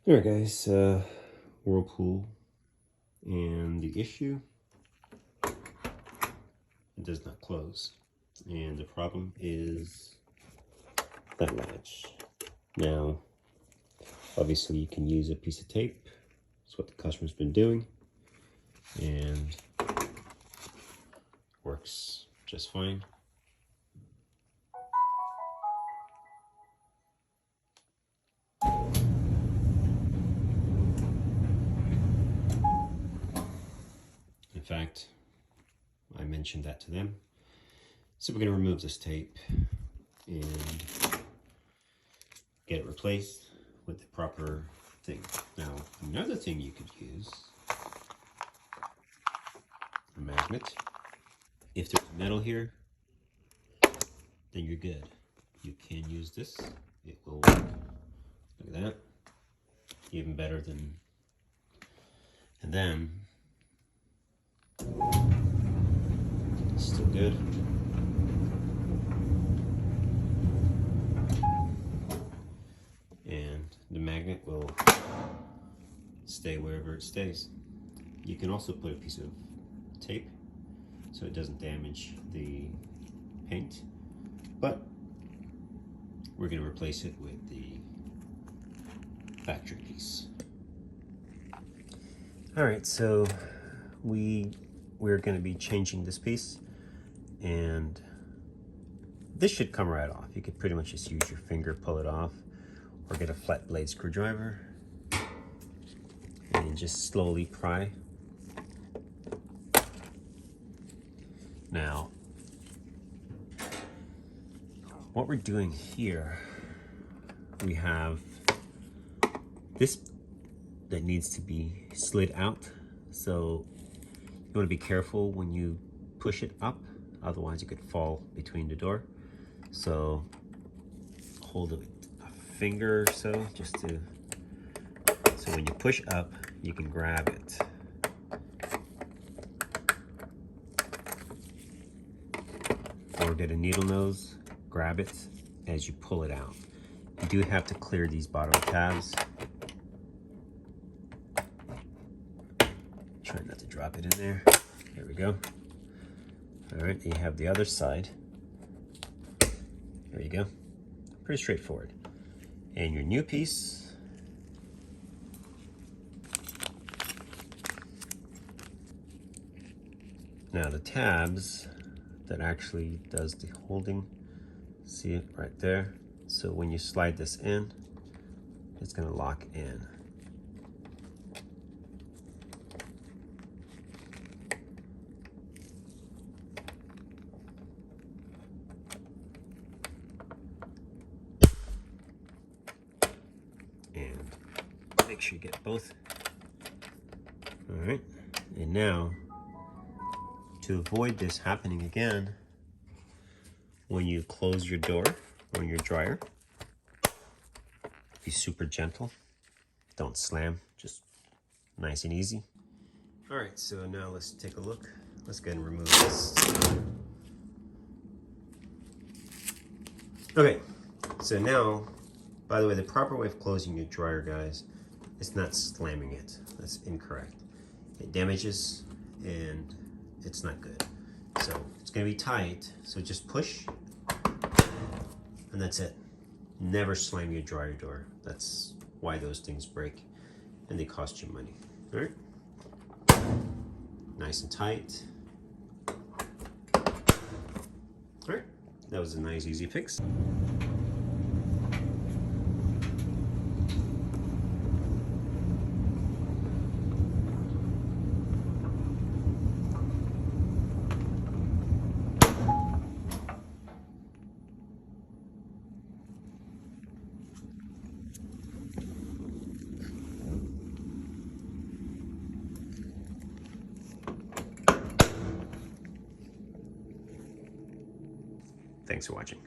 Alright guys, Whirlpool, and the issue, it does not close, and the problem is that latch. Now, obviously you can use a piece of tape. That's what the customer's been doing, and works just fine. In fact, I mentioned that to them. So we're going to remove this tape and get it replaced with the proper thing. Now, another thing you could use, a magnet. If there's metal here, then you're good. You can use this. It will work. Look at that. Even better than... And then, it's still good. And the magnet will stay wherever it stays. You can also put a piece of tape so it doesn't damage the paint, but we're going to replace it with the factory piece. Alright, so we're going to be changing this piece, and this should come right off. You could pretty much just use your finger, pull it off, or get a flat blade screwdriver and just slowly pry. Now, what we're doing here, we have this that needs to be slid out, so you want to be careful when you push it up, otherwise you could fall between the door. So hold it with a finger or so, so when you push up, you can grab it. Or get a needle nose, grab it as you pull it out. You do have to clear these bottom tabs. Try not to drop it in there. There we go. All right, you have the other side. There you go. Pretty straightforward. And your new piece, now the tabs that actually does the holding, see it right there? So when you slide this in, it's going to lock in. And make sure you get both. All right, and now to avoid this happening again, when you close your door on your dryer, be super gentle. Don't slam, just nice and easy. All right, so now let's take a look. Let's go ahead and remove this. Okay, so now, by the way, the proper way of closing your dryer, guys, is not slamming it. That's incorrect. It damages and it's not good. So it's gonna be tight, so just push, and that's it. Never slam your dryer door. That's why those things break, and they cost you money. All right? Nice and tight. All right, that was a nice, easy fix. Thanks for watching.